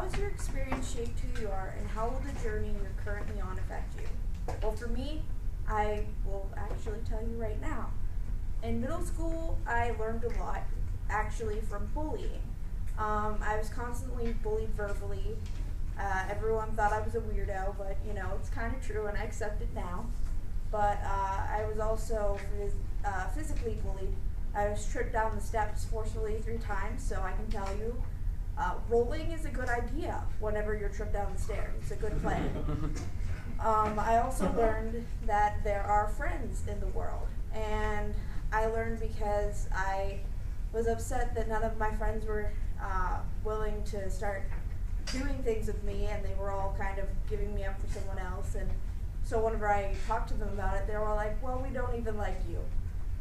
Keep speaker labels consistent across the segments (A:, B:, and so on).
A: has your experience shaped who you are, and how will the journey you're currently on affect you? Well, for me, I will actually tell you right now. In middle school, I learned a lot, actually, from bullying. I was constantly bullied verbally. Everyone thought I was a weirdo, but it's kind of true, and I accept it now. But I was also physically bullied. I was tripped down the steps forcefully 3 times, so I can tell you, rolling is a good idea whenever you're tripped down the stairs. It's a good plan. I also learned that there are friends in the world, and I learned because I was upset that none of my friends were willing to start doing things with me, and they were all kind of giving me up for someone else. And so whenever I talked to them about it, they were all like, well, we don't even like you.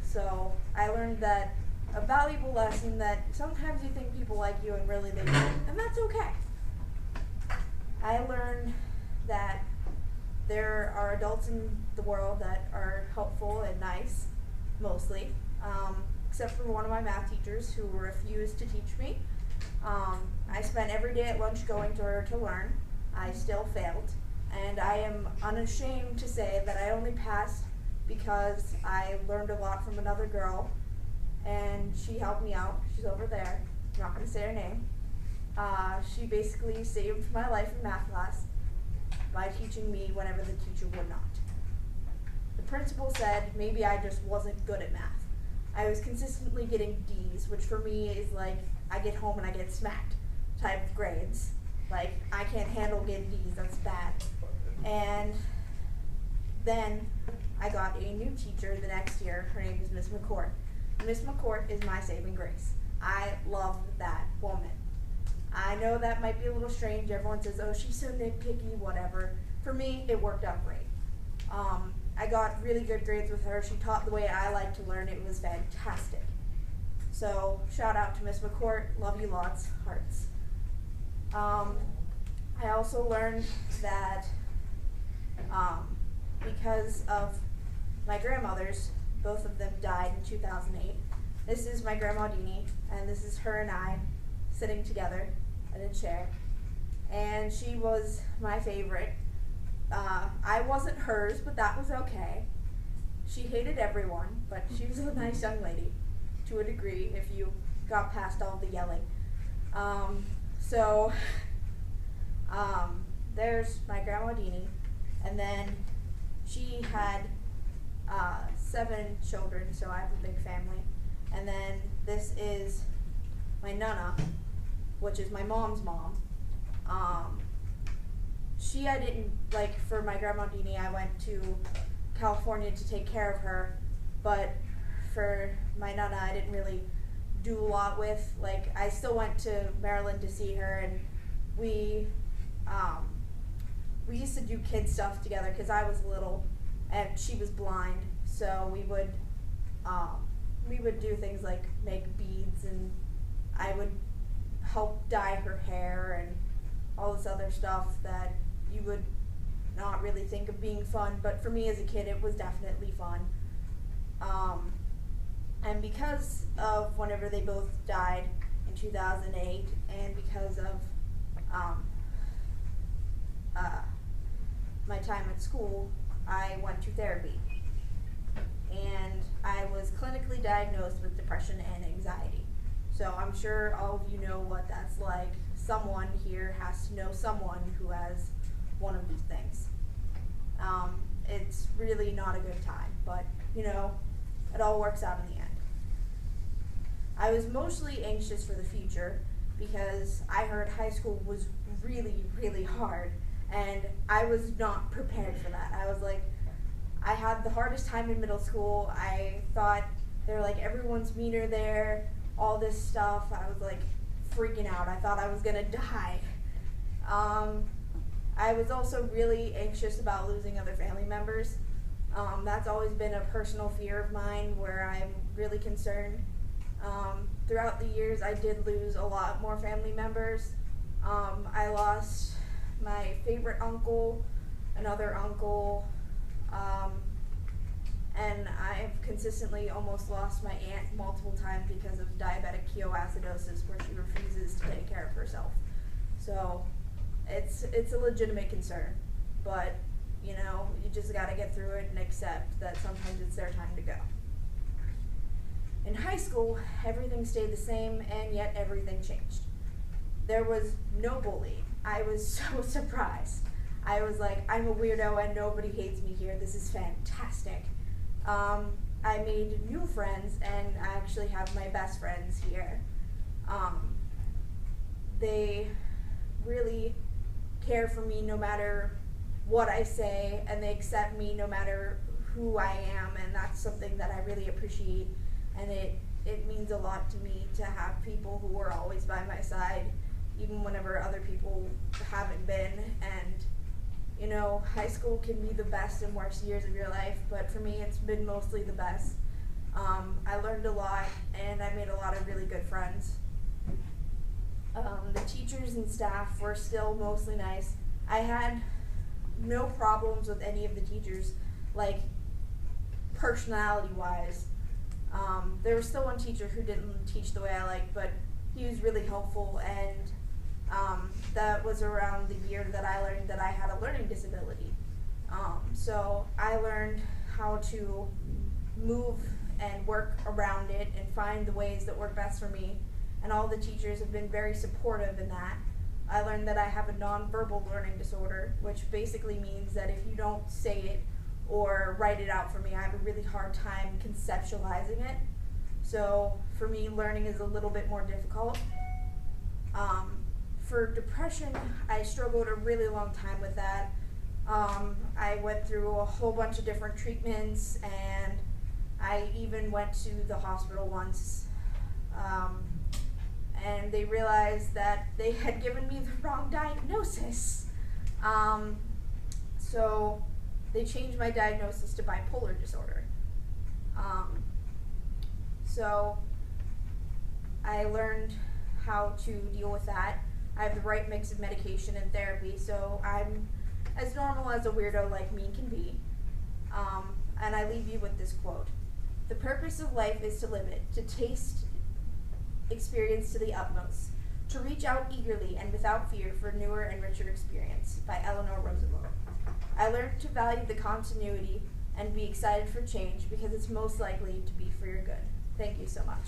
A: So I learned that a valuable lesson, that sometimes you think people like you and really they don't, and that's okay. I learned that there are adults in the world that are helpful and nice, mostly, except for one of my math teachers who refused to teach me. I spent every day at lunch going to her to learn. I still failed, and I am unashamed to say that I only passed because I learned a lot from another girl, and she helped me out. She's over there. I'm not going to say her name. She basically saved my life in math class by teaching me whenever the teacher would not. The principal said maybe I just wasn't good at math. I was consistently getting D's, which for me is like I get home and I get smacked type of grades. Like, I can't handle getting D's, that's bad. And then I got a new teacher the next year. Her name is Miss McCourt. Miss McCourt is my saving grace. I love that woman. I know that might be a little strange. Everyone says, oh, she's so nitpicky, whatever. For me, it worked out great. I got really good grades with her. She taught the way I like to learn. It was fantastic. So, shout out to Miss McCourt. Love you lots. Hearts. I also learned that because of my grandmothers, both of them died in 2008. This is my grandma Dini, and this is her and I sitting together in a chair. And she was my favorite. I wasn't hers, but that was okay. She hated everyone, but she was a nice young lady, to a degree, if you got past all the yelling. There's my grandma Dini, and then she had 7 children, so I have a big family. And then this is my Nana, which is my mom's mom. I didn't, like, for my grandma Dini, I went to California to take care of her, but for my Nana, I didn't really do a lot with. Like, I still went to Maryland to see her, and we used to do kid stuff together because I was little and she was blind, so we would do things like make beads, and I would help dye her hair and all this other stuff that you would not really think of being fun, but for me as a kid it was definitely fun. And because of whenever they both died in 2008, and because of my time at school, I went to therapy. And I was clinically diagnosed with depression and anxiety. So I'm sure all of you know what that's like. Someone here has to know someone who has one of these things. It's really not a good time, but it all works out in the end. I was mostly anxious for the future because I heard high school was really, really hard, and I was not prepared for that. I was like, I had the hardest time in middle school. I thought they were like, everyone's meaner there, all this stuff. I was like freaking out. I thought I was gonna die. I was also really anxious about losing other family members. That's always been a personal fear of mine where I'm really concerned. Throughout the years, I did lose a lot more family members. I lost my favorite uncle, another uncle, and I've consistently almost lost my aunt multiple times because of diabetic ketoacidosis, where she refuses to take care of herself. So it's a legitimate concern, but you know, you just gotta get through it and accept that sometimes it's their time to go. In high school, everything stayed the same, and yet everything changed. There was no bullying. I was so surprised. I was like, I'm a weirdo and nobody hates me here. This is fantastic. I made new friends, and I actually have my best friends here. They really care for me no matter what I say, and they accept me no matter who I am, and that's something that I really appreciate, and it means a lot to me to have people who are always by my side, even whenever other people haven't been. And you know, high school can be the best and worst years of your life, but for me it's been mostly the best. I learned a lot, and I made a lot of really good friends. The teachers and staff were still mostly nice. I had no problems with any of the teachers, like personality-wise. There was still one teacher who didn't teach the way I liked, but he was really helpful, and that was around the year that I learned that I had a learning disability. So I learned how to move and work around it and find the ways that work best for me, and all the teachers have been very supportive in that. I learned that I have a nonverbal learning disorder, which basically means that if you don't say it or write it out for me, I have a really hard time conceptualizing it. So for me, learning is a little bit more difficult. For depression, I struggled a really long time with that. I went through a whole bunch of different treatments, and I even went to the hospital once. And they realized that they had given me the wrong diagnosis. So they changed my diagnosis to bipolar disorder. So I learned how to deal with that. I have the right mix of medication and therapy, so I'm as normal as a weirdo like me can be. And I leave you with this quote: "The purpose of life is to live it, to taste experience to the utmost, to reach out eagerly and without fear for newer and richer experience," by Eleanor Roosevelt. I learned to value the continuity and be excited for change because it's most likely to be for your good. Thank you so much.